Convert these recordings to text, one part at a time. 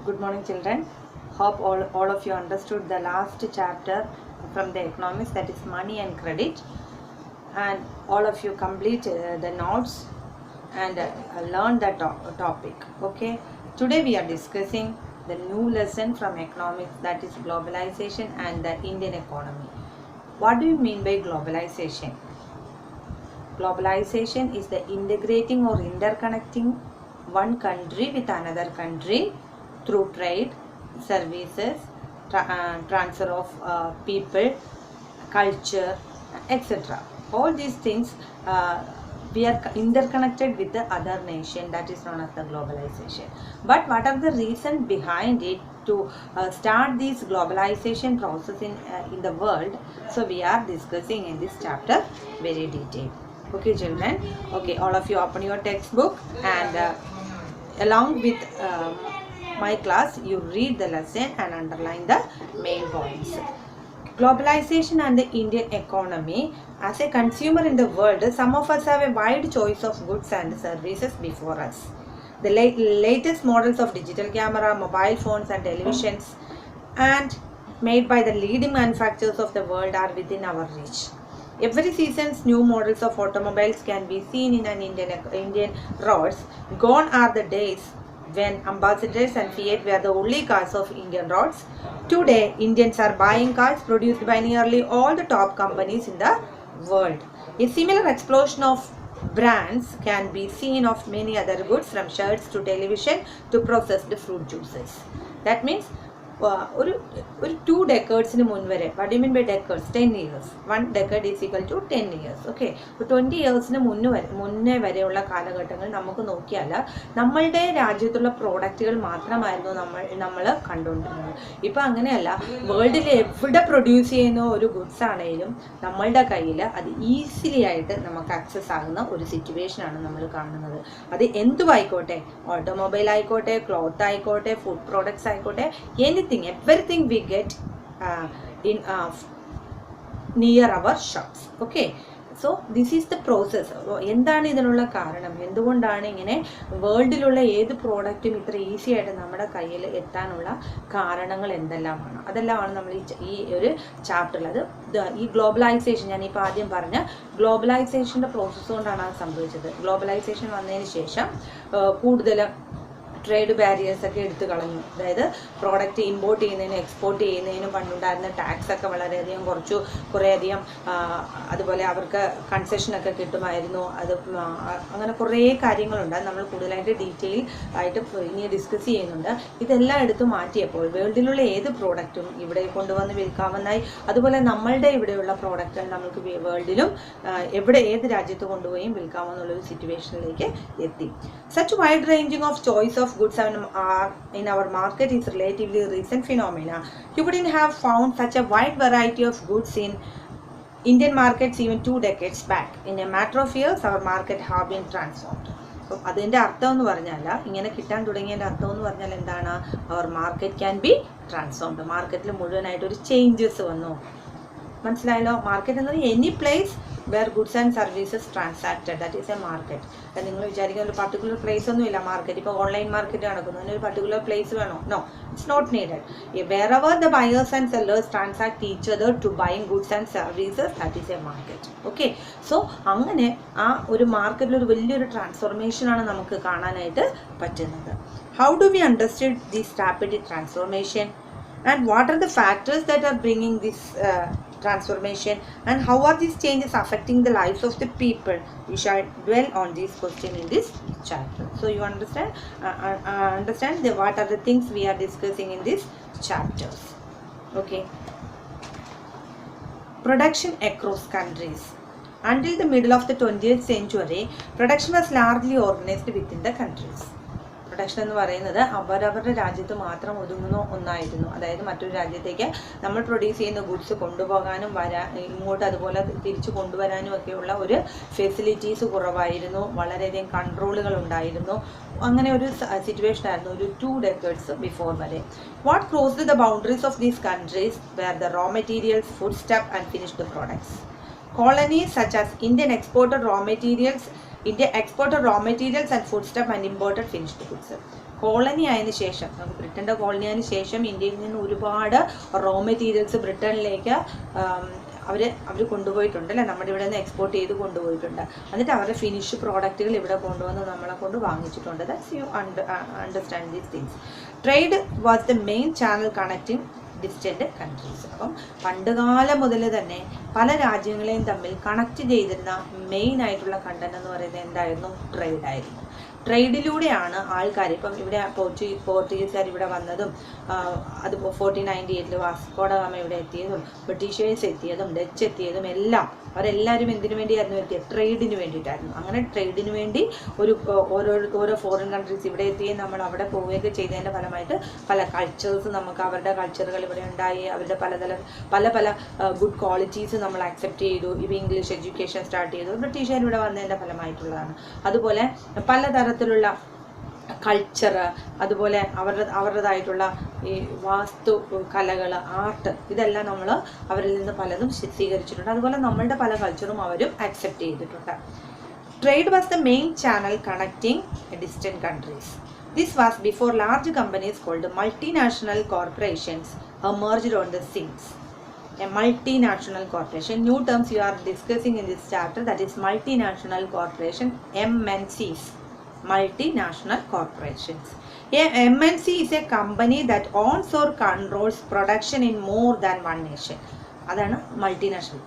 Good morning, children. Hope all of you understood the last chapter from the economics, that is money and credit, and all of you complete the notes and learn the topic. Okay. Today we are discussing the new lesson from economics, that is globalization and the Indian economy. What do you mean by globalization? Globalization is the integrating or interconnecting one country with another country through trade, services, transfer of people, culture, etc. All these things we are interconnected with the other nation, that is known as the globalization. But what are the reasons behind it to start this globalization process in the world? So we are discussing in this chapter very detailed. Okay, children. Okay, all of you open your textbook and along with my class, you read the lesson and underline the main points. Globalization and the Indian economy. As a consumer in the world, some of us have a wide choice of goods and services before us. The latest models of digital camera, mobile phones and televisions and made by the leading manufacturers of the world are within our reach. Every season's new models of automobiles can be seen in an Indian roads. Gone are the days when Ambassadors and Fiat were the only cars of Indian roads. Today, Indians are buying cars produced by nearly all the top companies in the world. A similar explosion of brands can be seen of many other goods, from shirts to television to processed fruit juices. That means ഒരു 2 decadesന് മുൻ വരെ, what do you mean by decades? 10 years. 1 decade is equal to 10 years. Okay. 20 yearsന് മുന്നേ വരെയുള്ള കാലഘട്ടങ്ങൾ നമുക്ക് നോക്കിയാൽ നമ്മളുടെ രാജ്യത്തുള്ള പ്രോഡക്റ്റുകൾ മാത്രമായിരുന്നു നമ്മൾ കണ്ടുകൊണ്ടിരുന്നത്. ഇപ്പം അങ്ങനെയല്ല, വേൾഡിൽ എവിടെ പ്രൊഡ്യൂസ് ചെയ്യുന്ന ഒരു ഗുഡ്സ് ആണെങ്കിലും നമ്മളുടെ കയ്യിൽ അത് ഈസിലി ആയിട്ട് നമുക്ക് ആക്സസ് ആകുന്ന ഒരു സിറ്റുവേഷനാണ് നമ്മൾ കാണുന്നത്. അത് എന്തുമായിക്കോട്ടെ, ഓട്ടോമൊബൈൽ ആയിക്കോട്ടെ, ക്ലോത്ത് ആയിക്കോട്ടെ, ഫുഡ് പ്രോഡക്ട്സ് ആയിക്കോട്ടെ, everything we get in near our shops. Okay, so this is the process. എന്താണ് ഇതിനുള്ള കാരണം? എന്തുകൊണ്ടാണ് ഇങ്ങനെ വേൾഡിലുള്ള ഏത് പ്രോഡക്റ്റും ഇത്ര ഈസി ആയിട്ട് നമ്മുടെ കയ്യിൽ എത്താനുള്ള കാരണങ്ങൾ എന്തെല്ലാമാണ്? അതെല്ലാമാണ് നമ്മൾ ഈ ഒരു ചാപ്റ്ററിൽ. അത് ഈ ഗ്ലോബലൈസേഷൻ, ഞാനിപ്പോൾ ആദ്യം പറഞ്ഞ ഗ്ലോബലൈസേഷൻ്റെ പ്രോസസ്സ് കൊണ്ടാണ് അത് സംഭവിച്ചത്. ഗ്ലോബലൈസേഷൻ വന്നതിന് ശേഷം കൂടുതൽ ട്രേഡ് ബാരിയേഴ്സ് ഒക്കെ എടുത്തു കളഞ്ഞു. അതായത് പ്രോഡക്റ്റ് ഇമ്പോർട്ട് ചെയ്യുന്നതിനും എക്സ്പോർട്ട് ചെയ്യുന്നതിനും പണ്ടുണ്ടായിരുന്ന ടാക്സ് ഒക്കെ വളരെയധികം കുറച്ചു, കുറേയധികം അതുപോലെ അവർക്ക് കൺസെഷനൊക്കെ കിട്ടുമായിരുന്നു. അത് അങ്ങനെ കുറേ കാര്യങ്ങളുണ്ട്. നമ്മൾ കൂടുതലായിട്ട് ഡീറ്റെയിൽ ആയിട്ട് ഇനി ഡിസ്കസ് ചെയ്യുന്നുണ്ട്. ഇതെല്ലാം എടുത്തു മാറ്റിയപ്പോൾ വേൾഡിലുള്ള ഏത് പ്രോഡക്റ്റും ഇവിടെ കൊണ്ടുവന്ന് വിൽക്കാമെന്നായി. അതുപോലെ നമ്മളുടെ ഇവിടെയുള്ള പ്രോഡക്റ്റുകൾ നമുക്ക് വേൾഡിലും ഏത് രാജ്യത്ത് കൊണ്ടുപോയും വിൽക്കാമെന്നുള്ളൊരു സിറ്റുവേഷനിലേക്ക് എത്തി. Such wide ranging of choice of goods in our market is relatively recent phenomena. You wouldn't have found such a wide variety of goods in Indian markets even 2 decades back. In a matter of years, our market have been transformed. So അതിൻ്റെ അർത്ഥം എന്ന് പറഞ്ഞാൽ, ഇങ്ങനെ കിട്ടാൻ തുടങ്ങിയതിൻ്റെ അർത്ഥം എന്ന് പറഞ്ഞാൽ എന്താണ്? അവർ മാർക്കറ്റ് ക്യാൻ ബി ട്രാൻസ്ഫോംഡ്. മാർക്കറ്റിൽ മുഴുവനായിട്ട് ഒരു ചേഞ്ചസ് വന്നു. മനസ്സിലായല്ലോ? മാർക്കറ്റ് എന്ന് പറഞ്ഞാൽ any place where goods and services transacted, that is a market. നിങ്ങൾ വിചാരിക്കുന്ന ഒരു പർട്ടിക്കുലർ പ്ലേസ് ഒന്നും ഇല്ല മാർക്കറ്റ്. ഇപ്പോൾ ഓൺലൈൻ മാർക്കറ്റ് നടക്കുന്നു, അതിന് ഒരു പർട്ടിക്കുലർ പ്ലേസ് വേണോ? No, it's not needed. Wherever the buyers and sellers transact each other to buying goods and services, that is a market. Okay, so അങ്ങനെ ആ ഒരു മാർക്കറ്റിൽ ഒരു വലിയൊരു ട്രാൻസ്ഫോർമേഷനാണ് നമുക്ക് കാണാനായിട്ട് പറ്റുന്നത്. How do we understand this rapid transformation and what are the factors that are bringing this transformation, and how are these changes affecting the lives of the people? We shall dwell on this question in this chapter. So you understand what are the things we are discussing in this chapters. Okay, production across countries. Until the middle of the 20th century, production was largely organized within the countries. Production എന്ന് പറയുന്നത് അവരവരുടെ രാജ്യത്ത് മാത്രം ഒതുങ്ങുന്ന ഒന്നായിരുന്നു. അതായത് മറ്റൊരു രാജ്യത്തേക്ക് നമ്മൾ പ്രൊഡ്യൂസ് ചെയ്യുന്ന ഗുഡ്സ് കൊണ്ടുപോകാനും ഇങ്ങോട്ട് അതുപോലെ തിരിച്ചു കൊണ്ടുവരാനും ഒക്കെയുള്ള ഒരു ഫെസിലിറ്റീസ് കുറവായിരുന്നു. വളരെയധികം കൺട്രോളുകൾ ഉണ്ടായിരുന്നു. അങ്ങനെ ഒരു സിറ്റുവേഷൻ ആയിരുന്നു ഒരു 2 decades ബിഫോർ വരെ. What crossed the boundaries of these countries where the raw materials, food stuff and finished products. Colonies such as India exported raw materials and foodstuff and imported finished goods. Colony ആയതിനു ശേഷം, നമുക്ക് ബ്രിട്ടൻ്റെ colony ആയതിനു ശേഷം ഇന്ത്യയിൽ നിന്ന് ഒരുപാട് raw materials ബ്രിട്ടനിലേക്ക് അവർ കൊണ്ടുപോയിട്ടുണ്ട് അല്ലേ, നമ്മുടെ ഇവിടെ നിന്ന് എക്സ്പോർട്ട് ചെയ്ത് കൊണ്ടുപോയിട്ടുണ്ട്. എന്നിട്ട് അവരുടെ ഫിനിഷ് പ്രോഡക്റ്റുകൾ ഇവിടെ കൊണ്ടുവന്ന് നമ്മളെ കൊണ്ട് വാങ്ങിച്ചിട്ടുണ്ട്. That's you understand these things. Trade was the main channel connecting distant countries. അപ്പം പണ്ടുകാലം മുതൽ തന്നെ പല രാജ്യങ്ങളെയും തമ്മിൽ കണക്ട് ചെയ്തിരുന്ന മെയിൻ ആയിട്ടുള്ള കണ്ടന്റ് എന്ന് പറയുന്നത് എന്തായിരുന്നു? ട്രേഡ് ആയിരുന്നു. ട്രേഡിലൂടെയാണ് ആൾക്കാർ, ഇപ്പം ഇവിടെ പോർച്ചുഗീസുകാർ ഇവിടെ വന്നതും, അത് 1498 വാസ്കോ ഡ ഗാമ ഇവിടെ എത്തിയതും, ബ്രിട്ടീഷേഴ്സ് എത്തിയതും, ഡച്ച് എത്തിയതും എല്ലാം അവരെല്ലാവരും എന്തിനു വേണ്ടിയായിരുന്നു എത്തിയത്? ട്രേഡിന് വേണ്ടിയിട്ടായിരുന്നു. അങ്ങനെ ട്രേഡിന് വേണ്ടി ഓരോ ഫോറിൻ കൺട്രീസ് ഇവിടെ എത്തുകയും നമ്മൾ അവിടെ പോവുകയൊക്കെ ചെയ്തതിൻ്റെ ഫലമായിട്ട് പല കൾച്ചേഴ്സ്, നമുക്ക് അവരുടെ കൾച്ചറുകൾ ഇവിടെ ഉണ്ടായി, അവരുടെ പല ഗുഡ് ക്വാളിറ്റീസ് നമ്മൾ അക്സെപ്റ്റ് ചെയ്തു. ഇപ്പോൾ ഇംഗ്ലീഷ് എഡ്യൂക്കേഷൻ സ്റ്റാർട്ട് ചെയ്തു, ബ്രിട്ടീഷുകാർ ഇവിടെ വന്നതിൻ്റെ ഫലമായിട്ടുള്ളതാണ്. അതുപോലെ പലതരത്തിലുള്ള കൾച്ചർ, അതുപോലെ അവരുടേതായിട്ടുള്ള ഈ വാസ്തു കലകൾ, ആർട്ട്, ഇതെല്ലാം നമ്മൾ അവരിൽ നിന്ന് പലതും സ്വീകരിച്ചിട്ടുണ്ട്. അതുപോലെ നമ്മളുടെ പല കൾച്ചറും അവരും അക്സെപ്റ്റ് ചെയ്തിട്ടുണ്ട്. Trade was the main channel connecting distant countries. This was before large companies called multinational corporations emerged on the scenes. A multinational corporation, new terms you are discussing in this chapter, that is multinational corporation, MNCs. Multinational corporations. A MNC is a company that owns or controls production in more than one nation. അതാണ് multinational.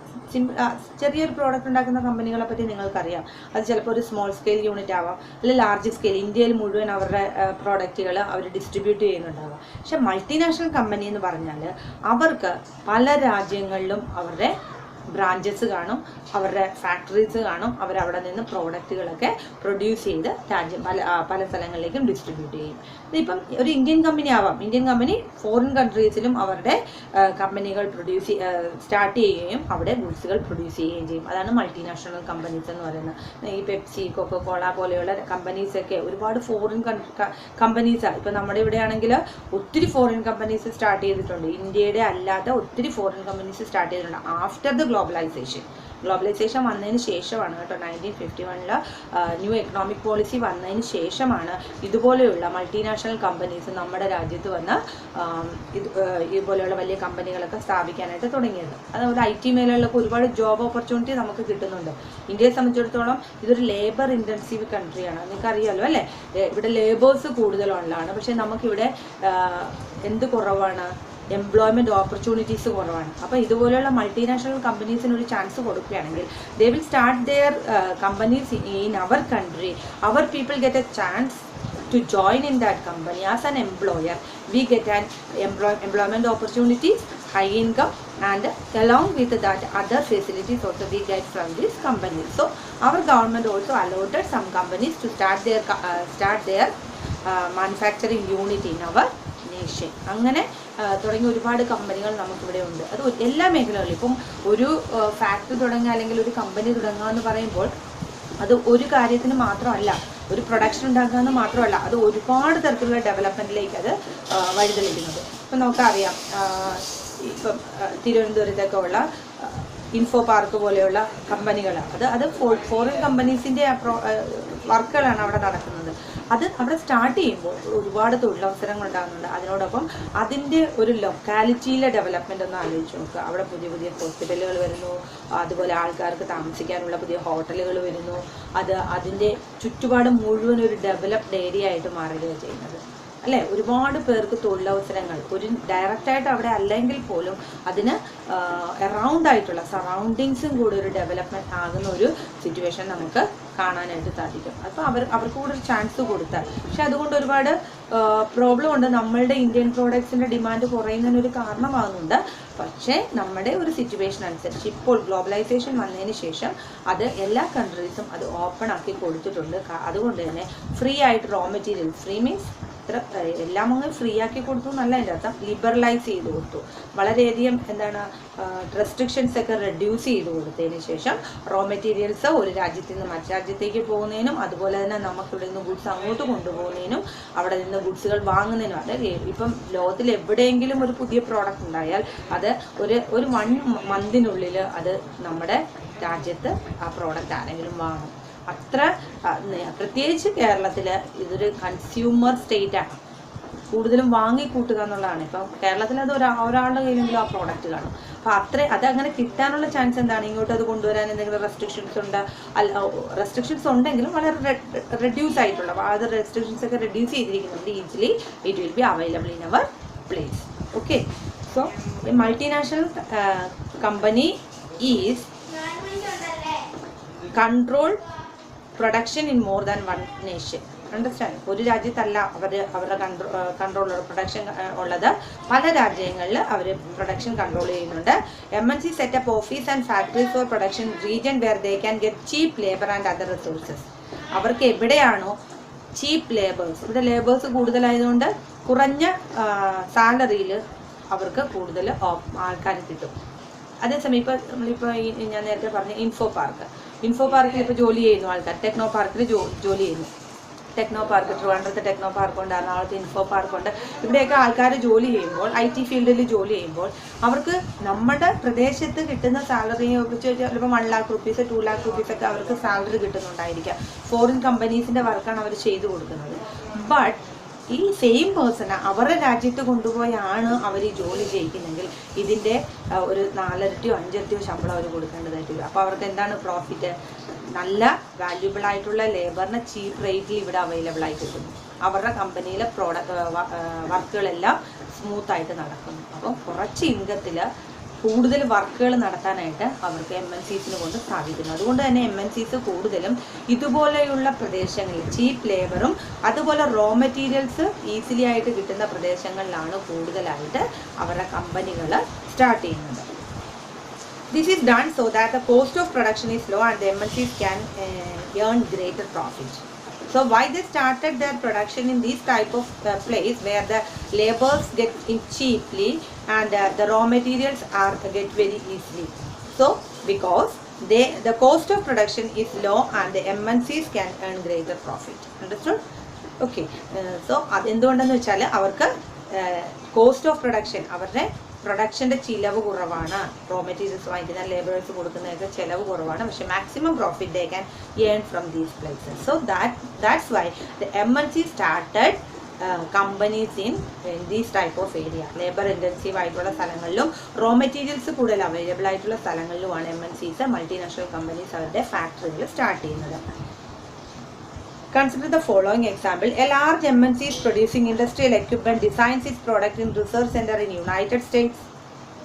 ചെറിയൊരു product ഉണ്ടാക്കുന്ന കമ്പനികളെ പറ്റി നിങ്ങൾക്കറിയാം. അത് ചിലപ്പോൾ ഒരു small scale unit ആവാം, അല്ലെങ്കിൽ ലാർജ് സ്കെയിൽ ഇന്ത്യയിൽ മുഴുവൻ അവരുടെ പ്രോഡക്റ്റുകൾ അവർ ഡിസ്ട്രിബ്യൂട്ട് ചെയ്യുന്നുണ്ടാവാം. പക്ഷെ മൾട്ടിനാഷണൽ കമ്പനി എന്ന് പറഞ്ഞാൽ അവർക്ക് പല രാജ്യങ്ങളിലും അവരുടെ ബ്രാഞ്ചസ് കാണും, അവരുടെ ഫാക്ടറീസ് കാണും, അവരവിടെ നിന്ന് പ്രോഡക്റ്റുകളൊക്കെ പ്രൊഡ്യൂസ് ചെയ്ത് പല സ്ഥലങ്ങളിലേക്കും ഡിസ്ട്രിബ്യൂട്ട് ചെയ്യും. ഇതിപ്പം ഒരു ഇന്ത്യൻ കമ്പനി ആവാം, ഇന്ത്യൻ കമ്പനി ഫോറിൻ കൺട്രീസിലും അവരുടെ കമ്പനികൾ സ്റ്റാർട്ട് ചെയ്യുകയും അവിടെ ഗുഡ്സുകൾ പ്രൊഡ്യൂസ് ചെയ്യുകയും ചെയ്യും. അതാണ് മൾട്ടിനാഷണൽ കമ്പനീസ് എന്ന് പറയുന്നത്. ഈ പെപ്സി, കൊക്കോകോള പോലെയുള്ള കമ്പനീസൊക്കെ ഒരുപാട് ഫോറിൻ കമ്പനീസാണ്. ഇപ്പം നമ്മുടെ ഇവിടെ ആണെങ്കിൽ ഒത്തിരി ഫോറിൻ കമ്പനീസ് സ്റ്റാർട്ട് ചെയ്തിട്ടുണ്ട്. ഇന്ത്യയുടെ അല്ലാത്ത ഒത്തിരി ഫോറിൻ കമ്പനീസ് സ്റ്റാർട്ട് ചെയ്തിട്ടുണ്ട് ആഫ്റ്റർ ദ ഗ്ലോബലൈസേഷൻ വന്നതിന് ശേഷമാണ് കേട്ടോ. 1951 ന്യൂ എക്കണോമിക് പോളിസി വന്നതിന് ശേഷമാണ് ഇതുപോലെയുള്ള മൾട്ടിനാഷണൽ കമ്പനീസ് നമ്മുടെ രാജ്യത്ത് വന്ന് ഇതുപോലെയുള്ള വലിയ കമ്പനികളൊക്കെ സ്ഥാപിക്കാനായിട്ട് തുടങ്ങിയത്. അതുപോലെ IT മേഖലകളിലൊക്കെ ഒരുപാട് ജോബ് ഓപ്പർച്യൂണിറ്റി നമുക്ക് കിട്ടുന്നുണ്ട്. ഇന്ത്യയെ സംബന്ധിച്ചിടത്തോളം ഇതൊരു ലേബർ ഇൻറ്റൻസീവ് കൺട്രിയാണ്, നിങ്ങൾക്കറിയാമല്ലോ അല്ലേ. ഇവിടെ ലേബേഴ്സ് കൂടുതലുള്ളതാണ്, പക്ഷേ നമുക്കിവിടെ എന്ത് കുറവാണ്? എംപ്ലോയ്മെൻറ്റ് ഓപ്പർച്യൂണിറ്റീസ് കുറവാണ്. അപ്പോൾ ഇതുപോലെയുള്ള മൾട്ടിനാഷണൽ കമ്പനീസിന് ഒരു ചാൻസ് കൊടുക്കുകയാണെങ്കിൽ they will start their companies in അവർ കൺട്രി. അവർ people get a chance to join in that company as an employer. We get an employment opportunities, high income, and along with that other facilities also we get from this company. So our government also allotted some companies to start their manufacturing unit in our nation. അങ്ങനെ തുടങ്ങിയ ഒരുപാട് കമ്പനികൾ നമുക്കിവിടെ ഉണ്ട്. അത് എല്ലാ മേഖലകളിലും. ഇപ്പം ഒരു ഫാക്ടറി തുടങ്ങുക അല്ലെങ്കിൽ ഒരു കമ്പനി തുടങ്ങുക എന്ന് പറയുമ്പോൾ അത് ഒരു കാര്യത്തിന് മാത്രമല്ല, ഒരു പ്രൊഡക്ഷൻ ഉണ്ടാക്കുക എന്ന് മാത്രമല്ല, അത് ഒരുപാട് തരത്തിലുള്ള ഡെവലപ്മെൻറ്റിലേക്ക് അത് വഴിതെളിക്കുന്നത്. ഇപ്പം നമുക്കറിയാം, ഇപ്പം തിരുവനന്തപുരത്തൊക്കെ ഉള്ള ഇൻഫോ പാർക്ക് പോലെയുള്ള കമ്പനികൾ, അത് ഫോറിൻ കമ്പനീസിൻ്റെ വർക്കുകളാണ് അവിടെ നടക്കുന്നത്. അത് അവിടെ സ്റ്റാർട്ട് ചെയ്യുമ്പോൾ ഒരുപാട് തൊഴിലവസരങ്ങൾ ഉണ്ടാകുന്നുണ്ട്. അതിനോടൊപ്പം അതിൻ്റെ ഒരു ലൊക്കാലിറ്റിയിലെ ഡെവലപ്മെൻ്റ് ഒന്ന് ആലോചിച്ച് നോക്കുക. അവിടെ പുതിയ പുതിയ ഹോസ്പിറ്റലുകൾ വരുന്നു, അതുപോലെ ആൾക്കാർക്ക് താമസിക്കാനുള്ള പുതിയ ഹോട്ടലുകൾ വരുന്നു. അതിൻ്റെ ചുറ്റുപാട് മുഴുവൻ ഒരു ഡെവലപ്ഡ് ഏരിയ ആയിട്ട് മാറുകയാണ് ചെയ്യുന്നത് അല്ലേ. ഒരുപാട് പേർക്ക് തൊഴിലവസരങ്ങൾ ഒരു ഡയറക്റ്റായിട്ട് അവിടെ അല്ലെങ്കിൽ പോലും അതിന് അറൗണ്ട് ആയിട്ടുള്ള സറൗണ്ടിങ്സും കൂടി ഒരു ഡെവലപ്മെൻറ്റ് ആകുന്ന ഒരു സിറ്റുവേഷൻ നമുക്ക് കാണാനായിട്ട് സാധിക്കും. അപ്പോൾ അവർക്ക് കൂടെ ഒരു ചാൻസ് കൊടുത്താൽ. പക്ഷെ അതുകൊണ്ട് ഒരുപാട് പ്രോബ്ലം ഉണ്ട്. നമ്മളുടെ ഇന്ത്യൻ പ്രോഡക്ട്സിൻ്റെ ഡിമാൻഡ് കുറയുന്നതിനൊരു കാരണമാകുന്നുണ്ട്. പക്ഷേ നമ്മുടെ ഒരു സിറ്റുവേഷൻ അനുസരിച്ച് ഇപ്പോൾ ഗ്ലോബലൈസേഷൻ വന്നതിന് ശേഷം അത് എല്ലാ കൺട്രീസും അത് ഓപ്പൺ ആക്കി കൊടുത്തിട്ടുണ്ട്. അതുകൊണ്ട് തന്നെ ഫ്രീ ആയിട്ട് റോ മെറ്റീരിയൽ, ഫ്രീ മീൻസ് എല്ലാം അങ്ങ് ഫ്രീ ആക്കി കൊടുത്തു എന്നല്ല എൻ്റെ അർത്ഥം, ലിബറലൈസ് ചെയ്ത് കൊടുത്തു. വളരെയധികം റെസ്ട്രിക്ഷൻസ് ഒക്കെ റെഡ്യൂസ് ചെയ്ത് കൊടുത്തതിന് ശേഷം റോ മെറ്റീരിയൽസ് ഒരു രാജ്യത്ത് നിന്ന് മറ്റു രാജ്യത്തേക്ക് പോകുന്നതിനും അതുപോലെ തന്നെ നമുക്കിവിടെ നിന്ന് ഗുഡ്സ് അങ്ങോട്ട് കൊണ്ടുപോകുന്നതിനും അവിടെ നിന്ന് ഗുഡ്സുകൾ വാങ്ങുന്നതിനും, അതായത് ഇപ്പം ലോകത്തിൽ എവിടെയെങ്കിലും ഒരു പുതിയ പ്രോഡക്റ്റ് ഉണ്ടായാൽ അത് ഒരു 1 മന്തിനുള്ളിൽ അത് നമ്മുടെ രാജ്യത്ത് ആ പ്രോഡക്റ്റ് ആരെങ്കിലും വാങ്ങും. അത്ര പ്രത്യേകിച്ച് കേരളത്തിൽ ഇതൊരു കൺസ്യൂമർ സ്റ്റേറ്റാണ്. കൂടുതലും വാങ്ങിക്കൂട്ടുക എന്നുള്ളതാണ്. ഇപ്പം കേരളത്തിൽ അത് ഒരാളുടെ കയ്യിലെങ്കിലും ആ പ്രോഡക്റ്റ് കാണും. അപ്പോൾ അതങ്ങനെ കിട്ടാനുള്ള ചാൻസ് എന്താണ്? ഇങ്ങോട്ട് അത് കൊണ്ടുവരാൻ എന്തെങ്കിലും റെസ്ട്രിക്ഷൻസ് ഉണ്ട്? റെസ്ട്രിക്ഷൻസ് ഉണ്ടെങ്കിലും വളരെ റെഡ്യൂസ് ആയിട്ടുള്ള അത് റെസ്ട്രിക്ഷൻസ് ഒക്കെ റെഡ്യൂസ് ചെയ്തിരിക്കുന്നുണ്ട്. Easily it will be available in our place. Okay, so a multinational company is control production in more than one nation. Understand? ഒരു രാജ്യത്തല്ല അവരുടെ കൺട്രോൾ പ്രൊഡക്ഷൻ ഉള്ളത്, പല രാജ്യങ്ങളിൽ അവർ പ്രൊഡക്ഷൻ കൺട്രോൾ ചെയ്യുന്നുണ്ട്. MNC setup office and factories for production region where they can get cheap labour and other resources. അവർക്ക് എവിടെയാണോ ചീപ്പ് ലേബേഴ്സ്, ഇവിടെ ലേബേഴ്സ് കൂടുതലായതുകൊണ്ട് കുറഞ്ഞ സാലറിയിൽ അവർക്ക് കൂടുതൽ ആൾക്കാർ കിട്ടും. അതേസമയം ഇപ്പോൾ നമ്മളിപ്പോൾ ഞാൻ നേരത്തെ പറഞ്ഞ ഇൻഫോ പാർക്കിൽ ഇപ്പോൾ ജോലി ചെയ്യുന്നു ആൾക്കാർ, ടെക്നോ പാർക്കിൽ ജോലി ചെയ്യുന്നു. ടെക്നോ പാർക്ക്, ട്രിവാൻഡ്രത്ത് ടെക്നോ പാർക്കുണ്ട്, എറണാകുളത്ത് ഇൻഫോ പാർക്കുണ്ട്. ഇവിടെയൊക്കെ ആൾക്കാർ ജോലി ചെയ്യുമ്പോൾ, IT ഫീൽഡിൽ ജോലി ചെയ്യുമ്പോൾ അവർക്ക് നമ്മുടെ പ്രദേശത്ത് കിട്ടുന്ന സാലറിയെ വെച്ച് ചിലപ്പോൾ 1 lakh rupees 2 lakh rupees ഒക്കെ അവർക്ക് സാലറി കിട്ടുന്നുണ്ടായിരിക്കാം. ഫോറിൻ കമ്പനീസിൻ്റെ വർക്കാണ് അവർ ചെയ്തു കൊടുക്കുന്നത്. ബട്ട് ഈ സെയിം പേഴ്സണെ അവരുടെ രാജ്യത്ത് കൊണ്ടുപോയാണ് അവർ ഈ ജോലി ചെയ്യിക്കുന്നെങ്കിൽ ഇതിൻ്റെ ഒരു 4 ഇരട്ടിയോ 5 ഇരട്ടിയോ ശമ്പളം അവർ കൊടുക്കേണ്ടതായിട്ട് വരും. അപ്പോൾ അവർക്ക് എന്താണ് പ്രോഫിറ്റ്? നല്ല വാല്യൂബിൾ ആയിട്ടുള്ള ലേബറിന് ചീപ്പ് റേറ്റിൽ ഇവിടെ അവൈലബിൾ ആയിട്ട് കിട്ടുന്നു. അവരുടെ കമ്പനിയിലെ വർക്കുകളെല്ലാം സ്മൂത്തായിട്ട് നടക്കുന്നു. അപ്പോൾ കുറച്ച് ഇൻകത്തിൽ കൂടുതൽ വർക്കുകൾ നടത്താനായിട്ട് അവർക്ക് MNCസിന് കൊണ്ട് സാധിക്കുന്നു. അതുകൊണ്ട് തന്നെ MNCs കൂടുതലും ഇതുപോലെയുള്ള പ്രദേശങ്ങളിൽ ചീപ്പ് ലേബറും അതുപോലെ റോ മെറ്റീരിയൽസ് ഈസിലി ആയിട്ട് കിട്ടുന്ന പ്രദേശങ്ങളിലാണ് കൂടുതലായിട്ട് അവരുടെ കമ്പനികൾ സ്റ്റാർട്ട് ചെയ്യുന്നത്. This is done so that the cost of production is low and the MNCs can earn greater profit. So why they started their production in this type of place where the laborers get in cheaply and the raw materials get very easily. So because the cost of production is low and the MNCs can earn greater profit. Understood? Okay. So എന്തുകൊണ്ടെന്ന് വെച്ചാൽ അവർക്ക് cost of production, അവരുടെ പ്രൊഡക്ഷൻ്റെ ചിലവ് കുറവാണ്. Raw materials വാങ്ങിക്കുന്ന labours കൊടുക്കുന്നതൊക്കെ ചിലവ് കുറവാണ്. പക്ഷേ maximum profit they can earn from these places. So that's why the MNC started companies in these type of area. Labour intensive ആയിട്ടുള്ള സ്ഥലങ്ങളിലും റോ മെറ്റീരിയൽസ് കൂടുതൽ അവൈലബിൾ ആയിട്ടുള്ള സ്ഥലങ്ങളിലുമാണ് MNCs മൾട്ടിനാഷണൽ കമ്പനീസ് അവരുടെ ഫാക്ടറികൾ സ്റ്റാർട്ട് ചെയ്യുന്നത്. Consider the following example. A large MNC is producing industrial equipment, designs its product in research center in United States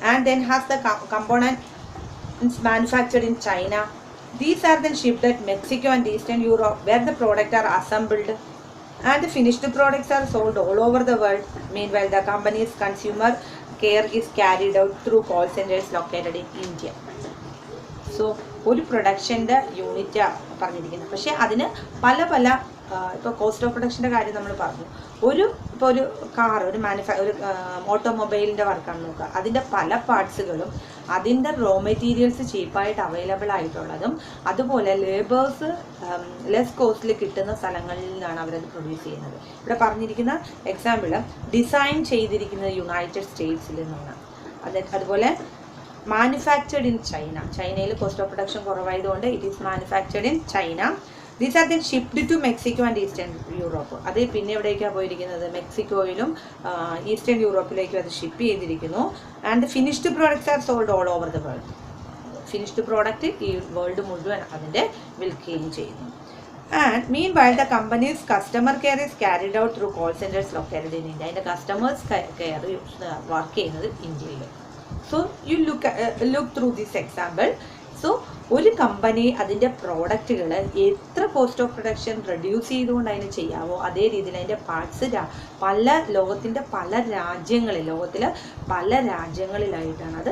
and then has the components manufactured in China. These are then shipped at Mexico and Eastern Europe where the products are assembled and the finished products are sold all over the world. Meanwhile, the company's consumer care is carried out through call centers located in India. So ഒരു പ്രൊഡക്ഷൻ്റെ യൂണിറ്റാണ് പറഞ്ഞിരിക്കുന്നത്. പക്ഷേ അതിന് പല ഇപ്പോൾ cost of പ്രൊഡക്ഷൻ്റെ കാര്യം നമ്മൾ പറഞ്ഞു. ഇപ്പോൾ ഒരു കാർ, ഒരു ഓട്ടോമൊബൈലിൻ്റെ വർക്കാണ് നോക്കുക. അതിൻ്റെ പല പാർട്സുകളും അതിൻ്റെ റോ മെറ്റീരിയൽസ് ചീപ്പായിട്ട് അവൈലബിൾ ആയിട്ടുള്ളതും അതുപോലെ ലേബേഴ്സ് ലെസ് കോസ്റ്റിൽ കിട്ടുന്ന സ്ഥലങ്ങളിൽ നിന്നാണ് അവരത് പ്രൊഡ്യൂസ് ചെയ്യുന്നത്. ഇവിടെ പറഞ്ഞിരിക്കുന്ന എക്സാമ്പിൾ ഡിസൈൻ ചെയ്തിരിക്കുന്നത് യുണൈറ്റഡ് സ്റ്റേറ്റ്സിൽ നിന്നാണ്. അതുപോലെ മാനുഫാക്ചർഡ് ഇൻ ചൈനയിൽ കോസ്റ്റ് ഓഫ് പ്രൊഡക്ഷൻ കുറവായതുകൊണ്ട് it is manufactured in China. These are then shipped to Mexico and Eastern Europe. അത് പിന്നെ എവിടേക്കാണ് പോയിരിക്കുന്നത്? മെക്സിക്കോയിലും ഈസ്റ്റേൺ യൂറോപ്പിലേക്കും അത് ഷിപ്പ് ചെയ്തിരിക്കുന്നു. And finished products are sold all over the world. Finished product ഈ world മുഴുവൻ അതിൻ്റെ വിൽക്കുകയും ചെയ്യുന്നു. And meanwhile, the company's customer care is carried out through call centers located in India. അതിൻ്റെ കസ്റ്റമേഴ്സ് കെയർ വർക്ക് ചെയ്യുന്നത് ഇന്ത്യയിൽ. So you look through this example. So ഒരു company അതിൻ്റെ പ്രോഡക്റ്റുകൾ എത്ര കോസ്റ്റ് ഓഫ് പ്രൊഡക്ഷൻ റെഡ്യൂസ് ചെയ്തുകൊണ്ട് അതിന് ചെയ്യാവോ അതേ രീതിയിൽ അതിൻ്റെ പാർട്സ് ലോകത്തിലെ പല രാജ്യങ്ങളിലായിട്ടാണ് അത്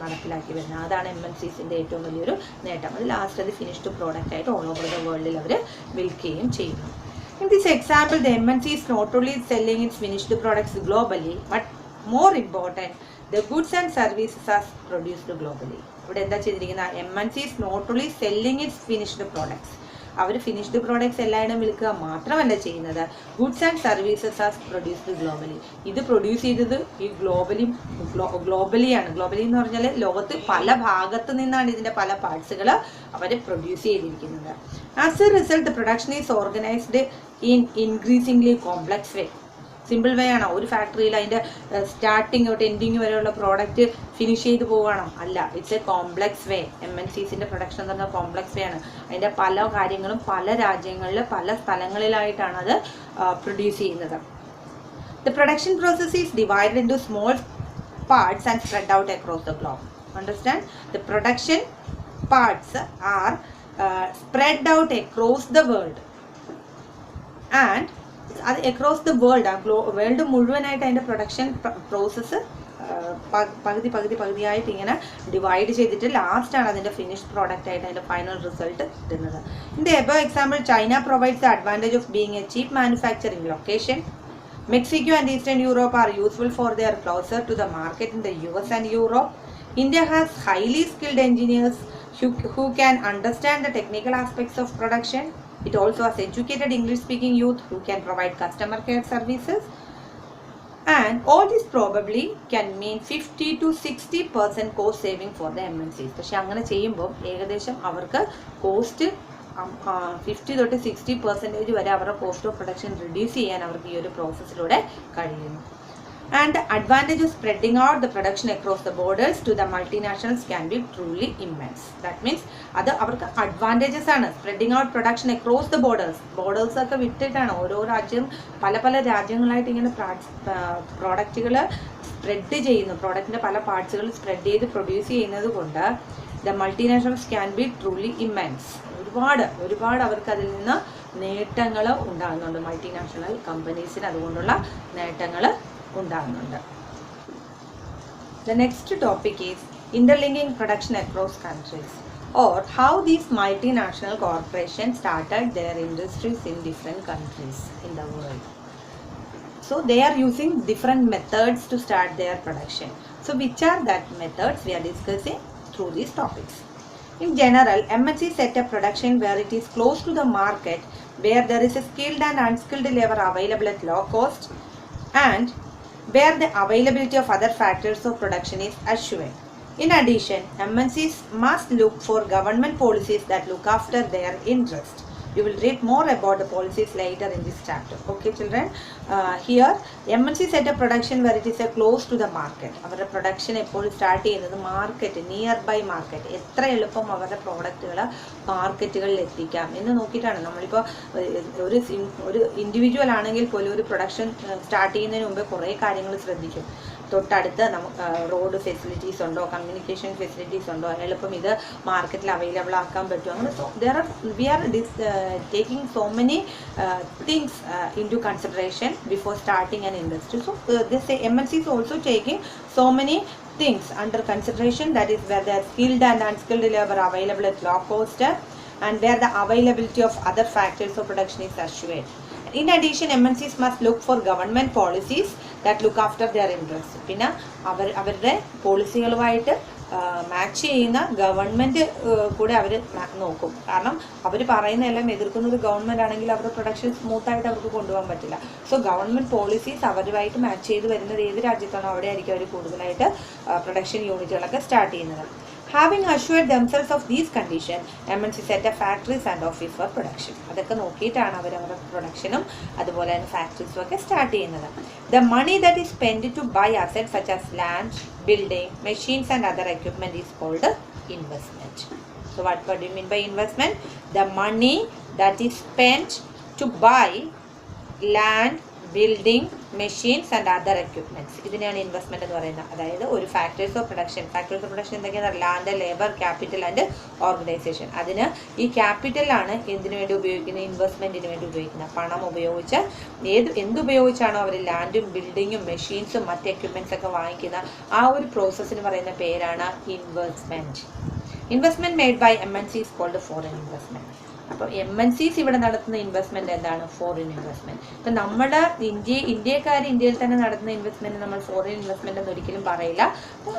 നടപ്പിലാക്കി വരുന്നത്. അതാണ് MNCസിൻ്റെ ഏറ്റവും വലിയൊരു നേട്ടം. അത് ലാസ്റ്റ് അത് ഫിനിഷ്ഡ് പ്രോഡക്റ്റ് ആയിട്ട് ഓൾ ഓവർ ദ വേൾഡിൽ അവർ വിൽക്കുകയും ചെയ്യുന്നു. In this example, the MNC is not only selling its finished products globally, but more important, the goods and services are produced globally. ഇവിടെ എന്താ ചെയ്തിരിക്കുന്നത്? MNC is not only selling its finished products. Our finished products എല്ലായിടം വിൽക്കുക മാത്രമല്ല ചെയ്യുന്നത്, goods and services are produced globally. ഇത് produce ചെയ്തത് ഈ ഗ്ലോബലിയാണ്. Globally എന്ന് പറഞ്ഞാൽ ലോകത്ത് പല ഭാഗത്ത് നിന്നാണ് ഇതിൻ്റെ പല പാർട്സുകൾ അവർ പ്രൊഡ്യൂസ് ചെയ്തിരിക്കുന്നത്. As A result production is organised in increasingly complex way. Simple way ആണോ ഒരു ഫാക്ടറിയിൽ അതിൻ്റെ സ്റ്റാർട്ടിങ് തൊട്ട് എൻഡിങ് വരെയുള്ള പ്രോഡക്റ്റ് ഫിനിഷ് ചെയ്ത് പോവുകയാണോ? അല്ല, ഇറ്റ്സ് എ കോംപ്ലക്സ് വേ. MNCസിൻ്റെ പ്രൊഡക്ഷൻ എന്ന് പറഞ്ഞാൽ കോംപ്ലക്സ് വേ ആണ്. അതിൻ്റെ പല കാര്യങ്ങളും പല രാജ്യങ്ങളിൽ പല സ്ഥലങ്ങളിലായിട്ടാണ് അത് പ്രൊഡ്യൂസ് ചെയ്യുന്നത്. The production process is divided into small parts and spread out across the globe. Understand? The production parts are spread out across the world. And across the world, world മുഴുവനായിട്ട് അതിൻ്റെ പ്രൊഡക്ഷൻ പ്രോസസ്സ് പകുതിയായിട്ട് ഇങ്ങനെ divide ചെയ്തിട്ട് ലാസ്റ്റാണ് അതിൻ്റെ finished product ആയിട്ട് അതിൻ്റെ final result കിട്ടുന്നത്. In the above example, China provides the advantage of being A cheap manufacturing location. Mexico and Eastern Europe are useful for their closer to the market in the US and Europe. India has highly skilled engineers who can understand the technical aspects of production. It also has educated English-speaking youth who can provide customer care services. And all this probably can mean 50 to 60% cost saving for the MNCs. പക്ഷെ അങ്ങനെ ചെയ്യുമ്പോൾ ഏകദേശം അവർക്ക് cost 50 തൊട്ട് 60% വരെ അവരുടെ cost of production reduce ചെയ്യാൻ അവർക്ക് ഈ ഒരു പ്രോസസ്സിലൂടെ കഴിയുന്നു. And the advantage of spreading out the production across the borders to the multinationals can be truly immense. That means അത് അവർക്ക് അഡ്വാൻറ്റേജസ് ആണ്. Spreading out production across the borders ഒക്കെ വിട്ടിട്ടാണ് ഓരോ രാജ്യം പല രാജ്യങ്ങളായിട്ട് ഇങ്ങനെ പ്രോഡക്റ്റുകൾ സ്പ്രെഡ് ചെയ്യുന്നു. പ്രോഡക്റ്റിൻ്റെ പല പാർട്സുകൾ സ്പ്രെഡ് ചെയ്ത് പ്രൊഡ്യൂസ് ചെയ്യുന്നത് കൊണ്ട് the multinationals can be truly immense. ഒരുപാട് അവർക്ക് അതിൽ നിന്ന് നേട്ടങ്ങൾ ഉണ്ടാകുന്നുണ്ട്. മൾട്ടിനാഷണൽ കമ്പനീസിന് അതുകൊണ്ടുള്ള നേട്ടങ്ങൾ ഉണ്ടാകുന്നുണ്ട്. The next topic is interlinking production across countries, or how these multinational corporations started their industries in different countries in the world. So they are using different methods to start their production. So which are that methods we are discussing through these topics. In general, MNC set up production where it is close to the market, where there is a skilled and unskilled labor available at low cost, and where the availability of other factors of production is assured. In addition, MNCs must look for government policies that look after their interest. You will read more about the policies later in this chapter. Okay, children. Here, MNC set up production where it is close to the market. അവരുടെ production എപ്പോഴും start ചെയ്യുന്നത് market, near by market. എത്ര എളുപ്പം അവരുടെ പ്രോഡക്റ്റുകൾ മാർക്കറ്റുകളിൽ എത്തിക്കാം എന്ന് നോക്കിയിട്ടാണ്. നമ്മളിപ്പോൾ ഒരു ഇൻഡിവിജ്വൽ ആണെങ്കിൽ പോലും ഒരു പ്രൊഡക്ഷൻ സ്റ്റാർട്ട് ചെയ്യുന്നതിന് മുമ്പ് കുറേ കാര്യങ്ങൾ ശ്രദ്ധിക്കും. തൊട്ടടുത്ത് നമുക്ക് റോഡ് ഫെസിലിറ്റീസ് ഉണ്ടോ, കമ്മ്യൂണിക്കേഷൻ ഫെസിലിറ്റീസ് ഉണ്ടോ, എളുപ്പം ഇത് മാർക്കറ്റിൽ അവൈലബിൾ ആക്കാൻ പറ്റുമോ, അങ്ങനെ we are taking so many things into consideration before starting an industry. So this MNC is also taking so many things under consideration, that is where there are skilled and unskilled labor available at low cost, and where the availability of other factors of production is assured. In addition, MNCs must look for government policies that look after their interests. പിന്നെ അവരുടെ പോളിസികളുമായിട്ട് match ചെയ്യുന്ന government കൂടെ അവർ നോക്കും. കാരണം അവർ പറയുന്നതെല്ലാം എതിർക്കുന്നത് government ആണെങ്കിൽ അവരുടെ പ്രൊഡക്ഷൻ സ്മൂത്തായിട്ട് അവർക്ക് കൊണ്ടുപോകാൻ പറ്റില്ല. സോ ഗവൺമെൻറ് പോളിസീസ് അവരുമായിട്ട് മാച്ച് ചെയ്ത് വരുന്നത് ഏത് രാജ്യത്താണോ അവിടെ ആയിരിക്കും അവർ കൂടുതലായിട്ട് പ്രൊഡക്ഷൻ യൂണിറ്റുകളൊക്കെ സ്റ്റാർട്ട് ചെയ്യുന്നത്. Having assured themselves of these conditions, MNC set up factories and office for production. അതൊക്കെ നോക്കിയിട്ടാണ് അവരവരുടെ പ്രൊഡക്ഷനും അതുപോലെ തന്നെ ഫാക്ടറീസും ഒക്കെ സ്റ്റാർട്ട് ചെയ്യുന്നത്. The money that is spent to buy assets such as land, building, machines and other equipment is called investment. So what do you mean by investment? The money that is spent to buy land, building, machines and other equipments, ഇതിനെയാണ് investment എന്ന് പറയുന്നത്. അതായത് ഒരു factories of production എന്തൊക്കെയാണ്? Land, labour, capital and organisation. അതിന് ഈ ക്യാപിറ്റലാണ് എന്തിനു വേണ്ടി ഉപയോഗിക്കുന്നത്? ഇൻവെസ്റ്റ്മെൻറ്റിന് വേണ്ടി ഉപയോഗിക്കുന്നത്. പണം ഉപയോഗിച്ച് എന്തുപയോഗിച്ചാണോ അവർ ലാൻഡും ബിൽഡിങ്ങും മെഷീൻസും മറ്റ് എക്യുപ്മെൻറ്റ്സ് ഒക്കെ വാങ്ങിക്കുന്ന ആ ഒരു പ്രോസസ്സിന് പറയുന്ന പേരാണ് investment. Investment made by MNC is called foreign investment. അപ്പോൾ MNCs ഇവിടെ നടത്തുന്ന ഇൻവെസ്റ്റ്മെന്റ് എന്താണ്? Foreign investment. ഇപ്പം നമ്മുടെ ഇന്ത്യക്കാർ ഇന്ത്യയിൽ തന്നെ നടത്തുന്ന ഇൻവെസ്റ്റ്മെന്റ് നമ്മൾ ഫോറിൻ ഇൻവെസ്റ്റ്മെന്റ് എന്ന് ഒരിക്കലും പറയില്ല.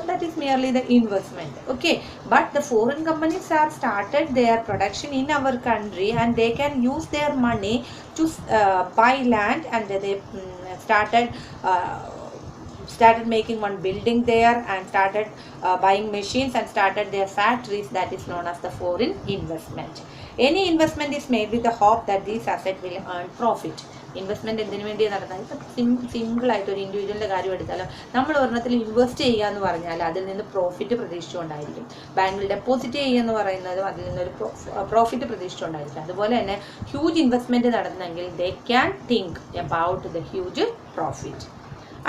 That is merely the investment. Okay, but the foreign companies R started their production in our country and they can use their money to buy land and they started making one building there and started buying machines and started their factories. That is known as the foreign investment. Any investment is made with the hope that these assets will earn profit. Investment എന്തിനു വേണ്ടി നടത്താൻ? ഇപ്പം simple ആയിട്ട് ഒരു ഇൻഡിവിജ്വലിന്റെ കാര്യം എടുത്താലോ, നമ്മൾ ഒരെണ്ണത്തിൽ ഇൻവെസ്റ്റ് ചെയ്യുക എന്ന് പറഞ്ഞാൽ അതിൽ നിന്ന് പ്രോഫിറ്റ് പ്രതീക്ഷിച്ചുകൊണ്ടായിരിക്കും. ബാങ്കിൽ ഡെപ്പോസിറ്റ് ചെയ്യുക എന്ന് പറയുന്നതും അതിൽ നിന്നൊരു പ്രോഫിറ്റ് പ്രതീക്ഷിച്ചുകൊണ്ടായിരിക്കും. അതുപോലെ തന്നെ ഹ്യൂജ് ഇൻവെസ്റ്റ്മെന്റ് നടത്തുന്നെങ്കിൽ they can think about the huge profit.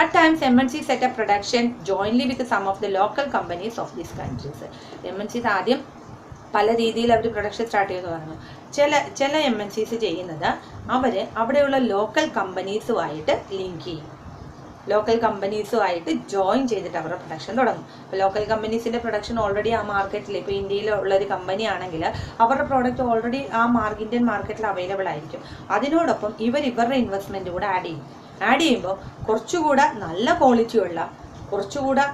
At times, MNCs set up production jointly with some of the local companies of these countries. MNCs ആദ്യം പല രീതിയിൽ അവർ പ്രൊഡക്ഷൻ സ്റ്റാർട്ട് ചെയ്യുമെന്ന് പറഞ്ഞു. ചില MNCs ചെയ്യുന്നത് അവിടെയുള്ള ലോക്കൽ കമ്പനീസുമായിട്ട് ലിങ്ക് ചെയ്യും. ലോക്കൽ കമ്പനീസുമായിട്ട് ജോയിൻ ചെയ്തിട്ട് അവരുടെ പ്രൊഡക്ഷൻ തുടങ്ങും. ഇപ്പോൾ ലോക്കൽ കമ്പനീസിൻ്റെ പ്രൊഡക്ഷൻ ഓൾറെഡി ആ മാർക്കറ്റിൽ, ഇപ്പോൾ ഇന്ത്യയിലുള്ള ഒരു കമ്പനി ആണെങ്കിൽ അവരുടെ പ്രോഡക്റ്റ് ഓൾറെഡി ആ ഇന്ത്യൻ മാർക്കറ്റിൽ അവൈലബിൾ ആയിരിക്കും. അതിനോടൊപ്പം ഇവരുടെ ഇൻവെസ്റ്റ്മെൻറ്റ് കൂടെ ആഡ് ചെയ്യുമ്പോൾ കുറച്ചുകൂടെ നല്ല ക്വാളിറ്റിയുള്ള, കുറച്ചുകൂടെ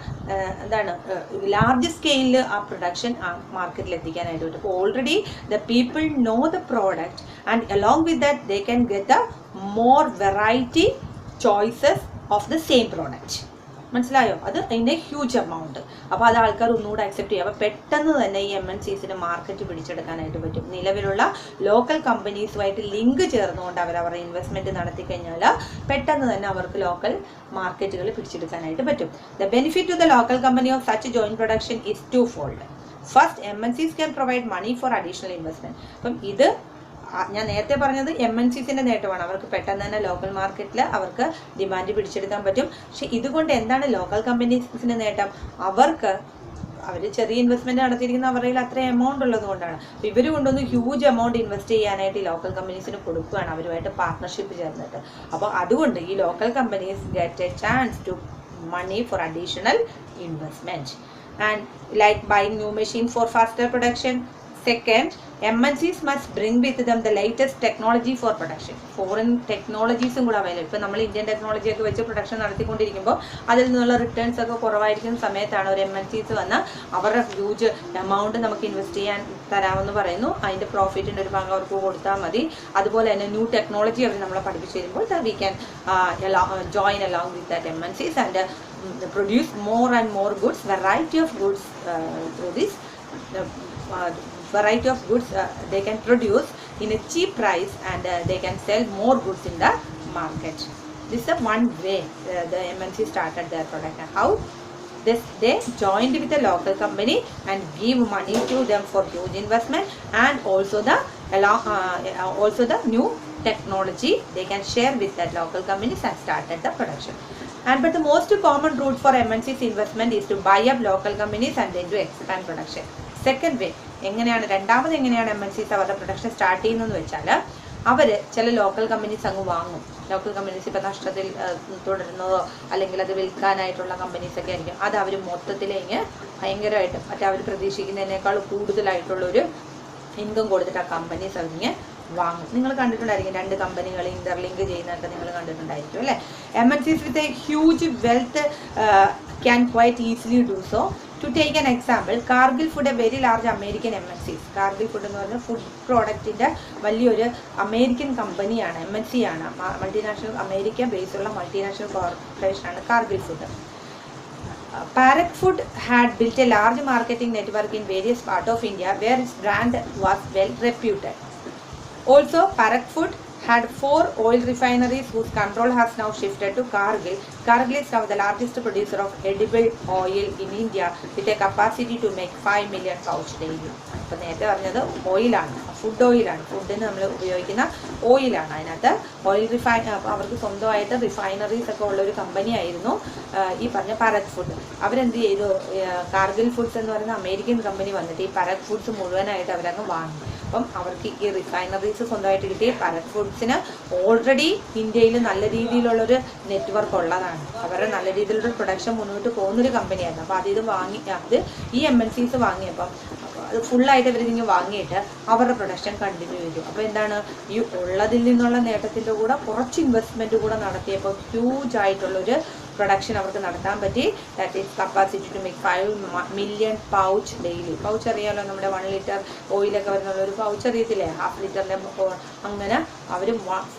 ലാർജ് സ്കെയിലിൽ ആ പ്രൊഡക്ഷൻ ആ മാർക്കറ്റിൽ എത്തിക്കാനായിട്ട് പറ്റും. അപ്പോൾ already the people know the product and along with that they can get the more variety choices of the same product. മനസ്സിലായോ? അത് അതിൻ്റെ ഹ്യൂജ് എമൗണ്ട്. അപ്പോൾ അത് ആൾക്കാർ ഒന്നുകൂടെ അക്സെപ്റ്റ് ചെയ്യും. അപ്പോൾ പെട്ടെന്ന് തന്നെ ഈ MNCസിന് മാർക്കറ്റ് പിടിച്ചെടുക്കാനായിട്ട് പറ്റും. നിലവിലുള്ള ലോക്കൽ കമ്പനീസുമായിട്ട് ലിങ്ക് ചേർന്നുകൊണ്ട് അവരുടെ ഇൻവെസ്റ്റ്മെൻറ്റ് നടത്തി കഴിഞ്ഞാൽ പെട്ടെന്ന് തന്നെ അവർക്ക് ലോക്കൽ മാർക്കറ്റുകൾ പിടിച്ചെടുക്കാനായിട്ട് പറ്റും. The benefit to the local company of such joint production is twofold. First, MNCs can provide money for additional investment. അപ്പം ഇത് ഞാൻ നേരത്തെ പറഞ്ഞത് MNCസിൻ്റെ നേട്ടമാണ്. അവർക്ക് പെട്ടെന്ന് തന്നെ ലോക്കൽ മാർക്കറ്റിൽ അവർക്ക് ഡിമാൻഡ് പിടിച്ചെടുക്കാൻ പറ്റും. പക്ഷെ ഇതുകൊണ്ട് എന്താണ് ലോക്കൽ കമ്പനീസിൻ്റെ നേട്ടം? അവർ ചെറിയ ഇൻവെസ്റ്റ്മെൻറ്റ് നടത്തിയിരിക്കുന്ന അവരുടെ അത്ര എമൗണ്ട് ഉള്ളത് കൊണ്ടാണ്. അപ്പോൾ ഇവർ കൊണ്ടൊന്ന് ഹ്യൂജ് എമൗണ്ട് ഇൻവെസ്റ്റ് ചെയ്യാനായിട്ട് ഈ ലോക്കൽ കമ്പനീസിന് കൊടുക്കുകയാണ്, അവരുമായിട്ട് പാർട്ട്ണർഷിപ്പ് ചേർന്നിട്ട്. അപ്പോൾ അതുകൊണ്ട് ഈ local companies get a chance to money for additional investment and like buying new machine for faster production. Second, MNCs must bring with them the latest technology for production. Foreign ടെക്നോളജീസും കൂടെ available. ഇപ്പോൾ നമ്മൾ Indian ടെക്നോളജിയൊക്കെ വെച്ച് production നടത്തിക്കൊണ്ടിരിക്കുമ്പോൾ അതിൽ നിന്നുള്ള returns ഒക്കെ കുറവായിരിക്കുന്ന സമയത്താണ് ഒരു MNCs വന്ന് അവരുടെ ഹ്യൂജ് എമൗണ്ട് നമുക്ക് ഇൻവെസ്റ്റ് ചെയ്യാൻ തരാമെന്ന് പറയുന്നു. അതിൻ്റെ പ്രോഫിറ്റിൻ്റെ ഒരു പങ്ക് അവർക്ക് കൊടുത്താൽ മതി. അതുപോലെ തന്നെ ന്യൂ ടെക്നോളജി അവർ നമ്മളെ പഠിപ്പിച്ച് തരുമ്പോൾ we can join along with that MNCs and produce more and more goods, variety of goods through this variety of goods they can produce in a cheap price and they can sell more goods in the market. This is one way the MNC started their product. How? They joined with a local company and give money to them for huge investment and also the new technology they can share with that local companies and started the production. But the most common route for MNCs investment is to buy up local companies and then to expand production. Second way, രണ്ടാമത് എങ്ങനെയാണ് MNCs അവരുടെ production start ചെയ്യുന്നതെന്ന് വെച്ചാൽ അവർ ചില local companies അങ്ങ് വാങ്ങും. Local companies ഇപ്പോൾ നഷ്ടത്തിൽ തുടരുന്നതോ അല്ലെങ്കിൽ അത് വിൽക്കാനായിട്ടുള്ള കമ്പനീസൊക്കെ ആയിരിക്കും. അത് അവർ മൊത്തത്തിലേക്ക് ഭയങ്കരമായിട്ട് അവർ പ്രതീക്ഷിക്കുന്നതിനേക്കാൾ കൂടുതലായിട്ടുള്ളൊരു ഇൻകം കൊടുത്തിട്ട് ആ കമ്പനീസ് അവരിങ്ങനെ വാങ്ങും. നിങ്ങൾ കണ്ടിട്ടുണ്ടായിരിക്കും, രണ്ട് കമ്പനികൾ ഇന്റർലിങ്ക് ചെയ്യുന്നതൊക്കെ നിങ്ങൾ കണ്ടിട്ടുണ്ടായിരിക്കും അല്ലേ? MNCs with a huge wealth can quite easily do so. To take an example, Cargill Food, a very large American MNCs. Cargill Food എന്ന് പറഞ്ഞാൽ ഫുഡ് പ്രോഡക്റ്റിൻ്റെ വലിയൊരു അമേരിക്കൻ കമ്പനിയാണ്, MNC ആണ്. മൾട്ടിനാഷണൽ അമേരിക്ക ബേസുള്ള മൾട്ടിനാഷണൽ കോർപ്പറേഷനാണ് Cargill Food. Parak Food had built a large marketing network in various parts of India where its brand was well reputed. Also, Parak Food had 4 oil refineries whose control has now shifted to Cargill. Cargill is now the largest producer of edible oil in India with a capacity to make 5 million pouch daily. അപ്പോൾ നേരത്തെ പറഞ്ഞത് ഓയിലാണ്, food ഓയിലാണ്, ഫുഡിന് നമ്മൾ ഉപയോഗിക്കുന്ന ഓയിലാണ്. അതിനകത്ത് ഓയിൽ അവർക്ക് സ്വന്തമായിട്ട് റിഫൈനറീസ് ഒക്കെ ഉള്ളൊരു കമ്പനി ആയിരുന്നു ഈ പറഞ്ഞ പാരക് ഫുഡ്. അവരെന്ത് ചെയ്തു, കാർഗിൽ ഫുഡ്സ് എന്ന് പറയുന്ന അമേരിക്കൻ കമ്പനി വന്നിട്ട് ഈ പാരക് ഫുഡ്സ് മുഴുവനായിട്ട് അവരങ്ങ് വാങ്ങി. അപ്പം അവർക്ക് ഈ റിഫൈനറീസ് സ്വന്തമായിട്ട് കിട്ടി. പാരക് ഫുഡ്സിന് ഓൾറെഡി ഇന്ത്യയിൽ നല്ല രീതിയിലുള്ളൊരു നെറ്റ്വർക്ക് ഉള്ളതാണ്. അവരുടെ നല്ല രീതിയിലുള്ള പ്രൊഡക്ഷൻ മുന്നോട്ട് പോകുന്നൊരു കമ്പനിയായിരുന്നു. അപ്പോൾ അത് വാങ്ങി, അത് ഈ MNCs വാങ്ങിയപ്പം അത് ഫുള്ളായിട്ട് ഇവരിങ്ങനെ വാങ്ങിയിട്ട് അവരുടെ പ്രൊഡക്ഷൻ കണ്ടിന്യൂ ചെയ്തു. അപ്പോൾ എന്താണ്, ഈ ഉള്ളതിൽ നിന്നുള്ള നേട്ടത്തിൻ്റെ കൂടെ കുറച്ച് ഇൻവെസ്റ്റ്മെൻറ്റ് കൂടെ നടത്തിയപ്പോൾ ഹ്യൂജ് ആയിട്ടുള്ളൊരു പ്രൊഡക്ഷൻ അവർക്ക് നടത്താൻ പറ്റി. That is capacity to make 5 million pouch daily. Pouch അറിയാമല്ലോ, നമ്മുടെ 1 liter ഓയിലൊക്കെ വരുന്നുള്ള ഒരു പൗച്ച് അറിയത്തില്ലേ, ഹാഫ് ലിറ്ററിൻ്റെ. അങ്ങനെ അവർ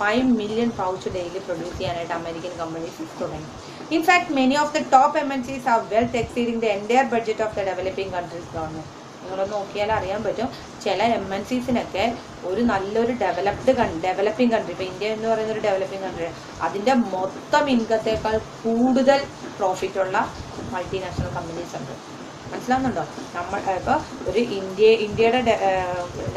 5 million pouch ഡെയിലി പ്രൊഡ്യൂസ് ചെയ്യാനായിട്ട് അമേരിക്കൻ കമ്പനീസ് തുടങ്ങി. In fact, many of the top MNCs are well exceeding the entire budget of the developing countries government. നിങ്ങളൊന്ന് നോക്കിയാൽ അറിയാൻ പറ്റും, ചില MNCസിനൊക്കെ ഒരു നല്ലൊരു ഡെവലപ്പിംഗ് കൺട്രി, ഇപ്പോൾ ഇന്ത്യ എന്ന് പറയുന്ന ഒരു ഡെവലപ്പിംഗ് കൺട്രി, അതിൻ്റെ മൊത്തം ഇൻകത്തേക്കാൾ കൂടുതൽ പ്രോഫിറ്റുള്ള മൾട്ടിനാഷണൽ കമ്പനീസ് ഉണ്ട്. മനസ്സിലാവുന്നുണ്ടോ? നമ്മൾ ഇപ്പോൾ ഒരു ഇന്ത്യയുടെ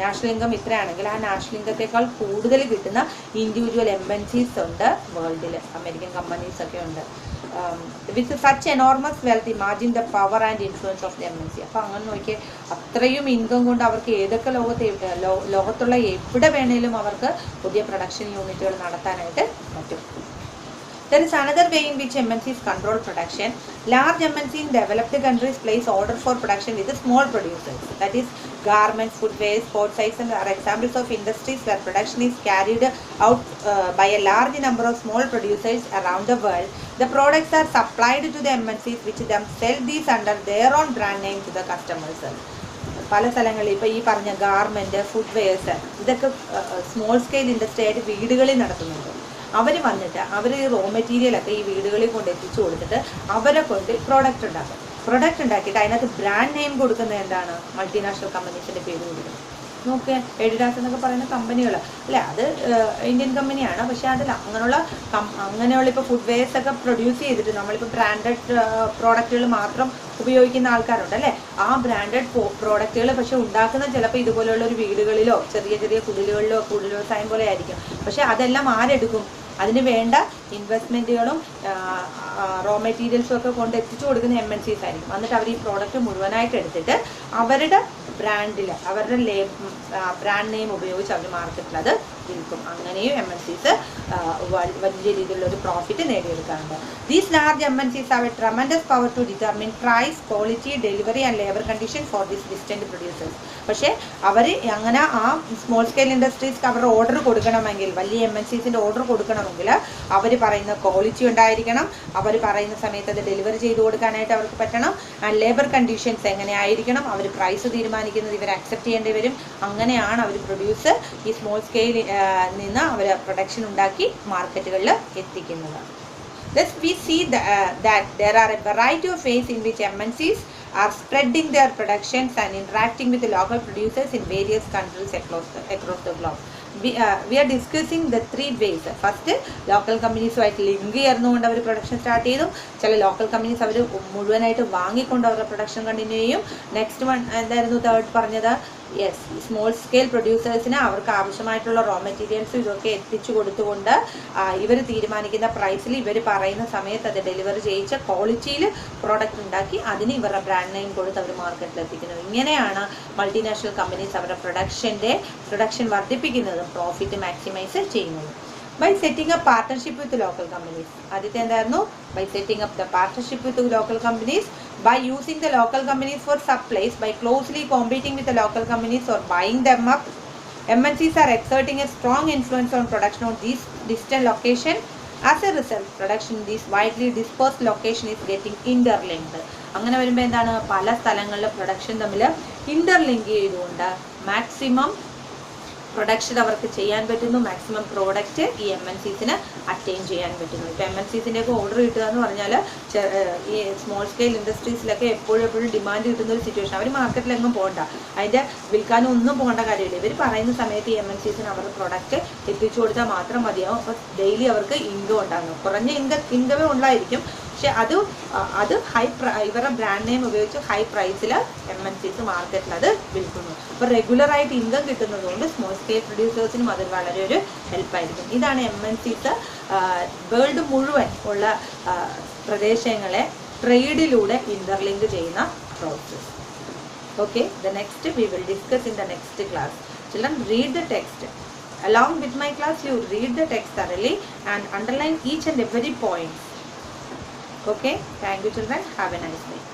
നാഷണൽ ഇൻകം ഇത്രയാണെങ്കിൽ ആ നാഷണൽ ഇൻകത്തേക്കാൾ കൂടുതൽ കിട്ടുന്ന ഇൻഡിവിജ്വൽ MNCs ഉണ്ട് വേൾഡിൽ, അമേരിക്കൻ കമ്പനീസൊക്കെ ഉണ്ട്. വിത്ത് such enormous wealth, imagine the power and influence of the MNC. അപ്പോൾ അങ്ങനെ നോക്കിയാൽ അത്രയും ഇൻകം കൊണ്ട് അവർക്ക് ഏതൊക്കെ ലോകത്തുള്ള എവിടെ വേണേലും അവർക്ക് പുതിയ പ്രൊഡക്ഷൻ യൂണിറ്റുകൾ നടത്താനായിട്ട് പറ്റും. There is another way in which MNCs control production. Large MNC in developed countries place order for production with the small producers. That is, garments, footwear, sports items are examples of industries where production is carried out by a large number of small producers around the world. The products are supplied to the MNCs, which then sell these under their own brand name to the customers. പല സ്ഥലങ്ങളിൽ ഇപ്പോൾ ഈ പറഞ്ഞ garment, footwears, ഇതൊക്കെ small scale industry ആയിട്ട് വീടുകളിൽ നടത്തുന്നുണ്ട്. അവർ വന്നിട്ട് അവർ ഈ റോ മെറ്റീരിയലൊക്കെ ഈ വീടുകളിൽ കൊണ്ട് എത്തിച്ചു കൊടുത്തിട്ട് അവരെ കൊണ്ട് പ്രോഡക്റ്റ് ഉണ്ടാക്കിയിട്ട് അതിനകത്ത് ബ്രാൻഡ് നെയിം കൊടുക്കുന്നത് എന്താണ്, മൾട്ടിനാഷണൽ കമ്പനീസിൻ്റെ പേര് കൊടുക്കുന്നത്. നോക്ക്, എഡിഡാസ് എന്നൊക്കെ പറയുന്ന കമ്പനികൾ അല്ലേ, അത് ഇന്ത്യൻ കമ്പനിയാണ്. പക്ഷേ അതിൽ അങ്ങനെയുള്ള ഇപ്പോൾ ഫുട്വെയർസ് ഒക്കെ പ്രൊഡ്യൂസ് ചെയ്തിട്ട് നമ്മളിപ്പോൾ ബ്രാൻഡഡ് പ്രോഡക്റ്റുകൾ മാത്രം ഉപയോഗിക്കുന്ന ആൾക്കാരുണ്ട് അല്ലേ. ആ ബ്രാൻഡഡ് പ്രോഡക്റ്റുകൾ പക്ഷേ ഉണ്ടാക്കുന്ന ചിലപ്പോൾ ഇതുപോലെയുള്ള ഒരു വീടുകളിലോ ചെറിയ കുടിലുകളിലോ കുടിൽ വ്യവസായം പോലെ ആയിരിക്കും. പക്ഷേ അതെല്ലാം ആരെടുക്കും? അതിന് വേണ്ട ഇൻവെസ്റ്റ്മെൻറ്റുകളും റോ മെറ്റീരിയൽസും ഒക്കെ കൊണ്ട് എത്തിച്ചു കൊടുക്കുന്ന MNCs ആയിരിക്കും. എന്നിട്ട് അവർ ഈ പ്രോഡക്റ്റ് മുഴുവനായിട്ട് എടുത്തിട്ട് അവരുടെ ബ്രാൻഡിൽ, അവരുടെ ബ്രാൻഡ് നെയിം ഉപയോഗിച്ച് അവർ മാർക്കറ്റിൽ അത് വിൽക്കും. അങ്ങനെയും MNCs വലിയ രീതിയിലുള്ള ഒരു പ്രോഫിറ്റ് നേടിയെടുക്കാറുണ്ട്. These large MNCs have a tremendous power to determine price, quality, delivery and labor condition for these distant producers. പക്ഷേ അവർ അങ്ങനെ ആ സ്മോൾ സ്കെയിൽ ഇൻഡസ്ട്രീസ്ക്ക് അവരുടെ ഓർഡർ കൊടുക്കണമെങ്കിൽ, വലിയ MNCസിൻ്റെ ഓർഡർ കൊടുക്കണമെങ്കിൽ അവർ പറയുന്ന ക്വാളിറ്റി ഉണ്ടായിരിക്കണം, അവർ പറയുന്ന സമയത്ത് അത് ഡെലിവറി ചെയ്ത് കൊടുക്കാനായിട്ട് അവർക്ക് പറ്റണം. ആൻഡ് ലേബർ കണ്ടീഷൻസ് എങ്ങനെയായിരിക്കണം, അവർ പ്രൈസ് തീരുമാനിക്കുന്നത് ഇവർ അക്സെപ്റ്റ് ചെയ്യേണ്ടി വരും. അങ്ങനെയാണ് അവർ പ്രൊഡ്യൂസ് ഈ സ്മോൾ സ്കെയിൽ നിന്ന് അവർ പ്രൊഡക്ഷൻ ഉണ്ടാക്കി മാർക്കറ്റുകളിൽ എത്തിക്കുന്നത്. Thus we see that there are a variety of ways in which MNCs are spreading their productions and interacting with the local producers in various countries across the globe. We are discussing the 3 ways. First, local companies-ആയിട്ട് link ചേർന്നുകൊണ്ട് അവർ production start ചെയ്തു. ചില local companies അവർ മുഴുവനായിട്ട് വാങ്ങിക്കൊണ്ട് അവരുടെ production continue ചെയ്യും. Next one എന്തായിരുന്നു third പറഞ്ഞത്? Yes, small scale പ്രൊഡ്യൂസേഴ്സിന് അവർക്ക് ആവശ്യമായിട്ടുള്ള റോ മെറ്റീരിയൽസ് ഇതൊക്കെ എത്തിച്ചു കൊടുത്തുകൊണ്ട് ഇവർ തീരുമാനിക്കുന്ന പ്രൈസിൽ ഇവർ പറയുന്ന സമയത്ത് അത് ഡെലിവറി ചെയ്യിച്ച ക്വാളിറ്റിയിൽ പ്രോഡക്റ്റ് ഉണ്ടാക്കി അതിന് ഇവരുടെ ബ്രാൻഡ് നെയിം കൊടുത്ത് അവർ മാർക്കറ്റിൽ എത്തിക്കുന്നത്. ഇങ്ങനെയാണ് മൾട്ടിനാഷണൽ കമ്പനീസ് അവരുടെ പ്രൊഡക്ഷൻ വർദ്ധിപ്പിക്കുന്നതും പ്രോഫിറ്റ് മാക്സിമൈസ് ചെയ്യുന്നതും. By setting up partnership with local companies. ആദ്യത്തെ എന്തായിരുന്നു? By setting up the partnership with local companies, by using the local companies for supplies, by closely competing with the local companies or buying them up. MNCs are exerting a strong influence on production on these distant location. As a result, production in these widely dispersed location is getting interlinked. അങ്ങനെ വരുമ്പോൾ എന്താണ്? പല സ്ഥലങ്ങളിലെ production തമ്മിൽ interlink ചെയ്തുകൊണ്ട് maximum production അവർക്ക് ചെയ്യാൻ പറ്റുന്നു, മാക്സിമം പ്രോഡക്റ്റ് ഈ MNCസിന് അറ്റൈൻ ചെയ്യാൻ പറ്റുന്നു. ഇപ്പോൾ MNCസിൻ്റെയൊക്കെ ഓർഡർ കിട്ടുക എന്ന് പറഞ്ഞാൽ ഈ സ്മോൾ സ്കെയിൽ ഇൻഡസ്ട്രീസിലൊക്കെ എപ്പോഴും ഡിമാൻഡ് കിട്ടുന്ന ഒരു സിറ്റുവേഷൻ. അവർ മാർക്കറ്റിലെങ്ങും പോകണ്ട, അതിൻ്റെ വിൽക്കാനും ഒന്നും പോകേണ്ട കാര്യമില്ല. ഇവർ പറയുന്ന സമയത്ത് ഈ MNCസിന് അവരുടെ പ്രൊഡക്റ്റ് എത്തിച്ചു കൊടുത്താൽ മാത്രം മതിയാവും. അപ്പോൾ ഡെയിലി അവർക്ക് ഇൻകം ഉണ്ടാകും. കുറഞ്ഞ ഇൻകമേ ഉണ്ടായിരിക്കും, പക്ഷെ അത് ഇവരുടെ ബ്രാൻഡ് നെയിം ഉപയോഗിച്ച് ഹൈ പ്രൈസിൽ MNCs മാർക്കറ്റിൽ അത് വിൽക്കുന്നു. അപ്പോൾ റെഗുലറായിട്ട് ഇൻകം കിട്ടുന്നത് കൊണ്ട് സ്മോൾ സ്കെയിൽ പ്രൊഡ്യൂസേഴ്സിനും അത് വളരെ ഒരു ഹെൽപ്പായിരിക്കും. ഇതാണ് MNCs വേൾഡ് മുഴുവൻ ഉള്ള പ്രദേശങ്ങളെ ട്രേഡിലൂടെ ഇന്റർലിങ്ക് ചെയ്യുന്ന process. Okay, the next we will discuss in the next class. Children, read the text. Along with my class, you read the text thoroughly and underline each and every point. Okay, thank you children. Have a nice day.